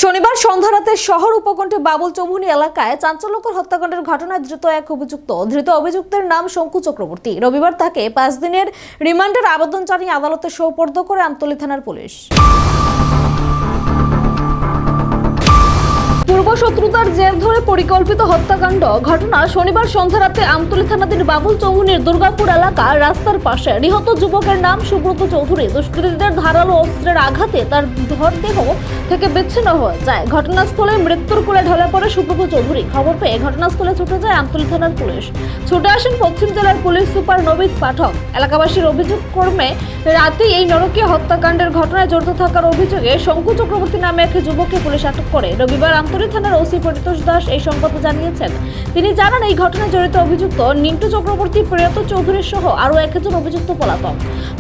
শনিবার সন্ধ্যা রাতে শহর উপকণ্ঠে বাবুল চৌমুহনী এলাকায় চাঞ্চল্যকর হত্যাকাণ্ডের ঘটনায় ধৃত অভিযুক্তের নাম শঙ্কু চক্রবর্তী। রবিবার তাকে 5 দিনের রিমান্ডের আবেদন জানিয়ে আদালতে সোপর্দ করে আমতলী থানার পুলিশ। পূর্বশত্রুতার জের ধরে পরিকল্পিত হত্যাকাণ্ড ঘটনা শনিবার সন্ধ্যা রাতে আমতলী থানাধীন বাবুল চৌমুহনীর দুর্গাপুর এলাকার রাস্তার পাশে। নিহত যুবকের নাম সুব্রত চৌধুরী। দুষ্কৃতীদের ধারালো অস্ত্রের আঘাতে তার ধরদেহ থেকে বিচ্ছিন্ন হয়ে যায়। ঘটনাস্থলে মৃত্যুর কোলে ঢলে পড়ে সুব্রত চৌধুরী। খবর পেয়ে ঘটনাস্থলে ছুটে যায় আমতলী থানার পুলিশ। ছুটে আসেন পশ্চিম জেলার পুলিশ সুপার নবীদ পাঠক। এলাকাবাসীর অভিযোগ ক্রমে রাতে এই নরকীয় হত্যাকাণ্ডের ঘটনায় জড়িত থাকার অভিযোগে শঙ্কু চক্রবর্তী নামে এক যুবককে পুলিশ আটক করে। রবিবার আমতলী থানার ওসি পরিতোষ দাস এই সংবাদ জানিয়েছেন। তিনি জানান, এই ঘটনায় জড়িত অভিযুক্ত নিন্টু চক্রবর্তী, প্রিয়ত চৌধুরী সহ আরও একজন অভিযুক্ত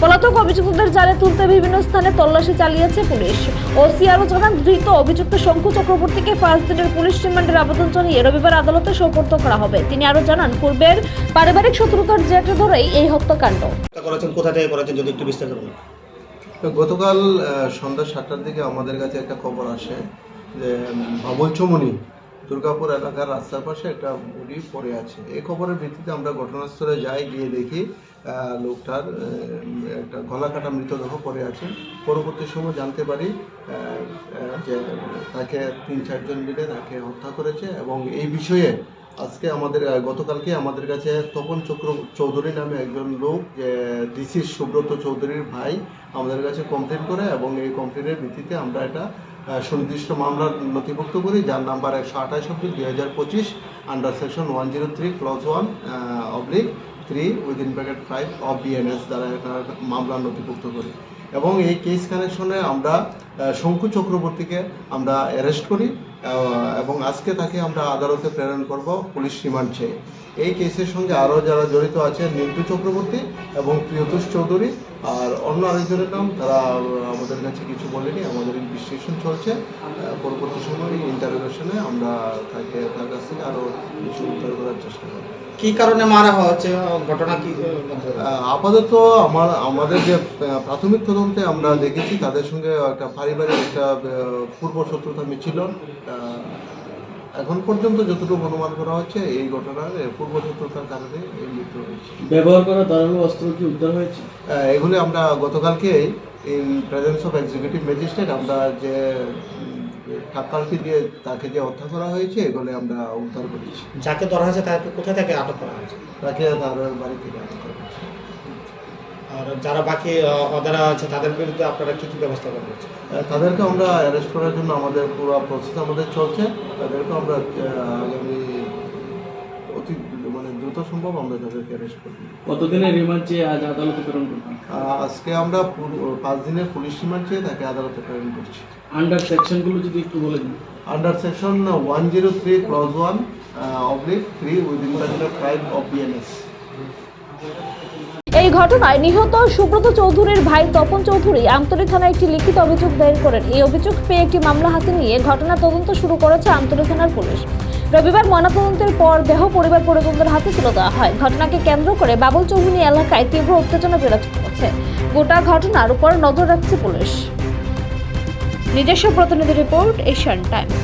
পলাতক অভিযুক্তদের জালে তুলতে বিভিন্ন স্থানে তল্লাশি চালিয়েছে পুলিশ। ওসি আরও জানান, ধৃত অভিযুক্ত শঙ্কু চক্রবর্তীকে 5 দিনের পুলিশ রিমান্ডের আবেদন জানিয়ে রবিবার আদালতে সোপর্দ করা হবে। তিনি আরও জানান, পূর্বের পারিবারিক শত্রুতার জের ধরেই এই হত্যাকাণ্ড। কোথা থেকে করেছেন যদি একটু বিস্তারিত বলুন। গতকাল সন্ধ্যা 7টার দিকে আমাদের কাছে একটা খবর আসে যে বাবুল চৌমুহনী দুর্গাপুর এলাকার রাস্তার পাশে একটা বডি পড়ে আছে। এই খবরের ভিত্তিতে আমরা ঘটনাস্থলে যাই, গিয়ে দেখি লোকটার একটা গলা কাটা মৃতদেহ পড়ে আছে। পরবর্তী সময় জানতে পারি যে তাকে 3-4 জন মিলে তাকে হত্যা করেছে এবং এই বিষয়ে আজকে গতকালকে আমাদের কাছে তপন চৌধুরী নামে একজন লোক, যে ডিসি সুব্রত চৌধুরীর ভাই, আমাদের কাছে কমপ্লেন করে এবং এই কমপ্লেনের ভিত্তিতে আমরা এটা সুনির্দিষ্ট মামলা নথিভুক্ত করি, যার number 128/2025 under section 103 clause 1/3 of BNS দ্বারা এটা মামলা নথিভুক্ত করি এবং এই কেস কানেকশনে আমরা শঙ্কু চক্রবর্তীকে আমরা অ্যারেস্ট করি এবং আজকে তাকে আমরা আদালতে প্রেরণ করব পুলিশ রিমান্ড চেয়ে। এই কেসের সঙ্গে আরও যারা জড়িত আছে নিন্টু চক্রবর্তী এবং প্রিয়তোষ চৌধুরী আর অন্য আরেকজনের নাম, তারা আমাদের কাছে কিছু বলেনি। আমাদের ইনভেস্টিগেশন চলছে। পরবর্তী সময় ইন্টারোগেশনে আমরা তার কাছ থেকে আরও কিছু উদ্ধার করার চেষ্টা করব। কি কারণে মারা হচ্ছে, ঘটনা কি? আপাতত আমাদের যে প্রাথমিক তদন্তে আমরা দেখেছি তাদের সঙ্গে একটা পারিবারিক একটা পূর্ব শত্রুতা ছিল। এখন পর্যন্ত যতটুকু অনুমান করা হচ্ছে এই ঘটনার পূর্ব শত্রুতার কারণে এই মৃত্যু হয়েছে। ব্যবহার করা ধারালো অস্ত্র কি উদ্ধার হয়েছে? এগুলি আমরা গতকালকে in presence of executive magistrate আমরা যে টাকালটি দিয়ে তাকে যে হত্যা করা হয়েছে এগুলো আমরা উদ্ধার করেছি। যাকে ধরা হয়েছে তাকে কোথা থেকে আটক করা হয়েছে? তাকে তার বাড়ি থেকে আটক করা হয়েছে। আর যারা বাকি অদারা আছে তাদের বিরুদ্ধে আপনারা কি ব্যবস্থা করবেন? তাদেরকে আমরা অ্যারেস্ট করার জন্য আমাদের পুরো প্রসেস আমাদের চলছে। তাদেরকে আমরা আগামী দ্রুত সম্ভব আমরা তাদেরকে অ্যারেস্ট করব। কতদিনের রিমান্ড চেয়ে আজ আদালতে প্রেরণ করবেন? আজকে আমরা 5 দিনের পুলিশ রিমান্ড চেয়ে তাকে আদালতে প্রেরণ করছি। আন্ডার সেকশনগুলো যদি একটু বলে দিন। Under section 103 clause 1/3 of BNS. এই ঘটনায় নিহত সুব্রত চৌধুরীর ভাই তপন চৌধুরী আমতলী থানায় একটি লিখিত অভিযোগ দায়ের করেন। এই অভিযোগ পেয়ে একটি মামলা হাতে নিয়ে ঘটনা তদন্ত শুরু করেছে আমতলী থানার পুলিশ। রবিবার ময়নাতদন্তের পর দেহ পরিবার পরিজনদের হাতে তুলে দেওয়া হয়। ঘটনাকে কেন্দ্র করে বাবুল চৌমুহনী এলাকায় তীব্র উত্তেজনা বিরাজ করছে। গোটা ঘটনার উপর নজর রাখছে পুলিশ। নিজস্ব প্রতিনিধি রিপোর্ট, এশিয়ান টাইমস।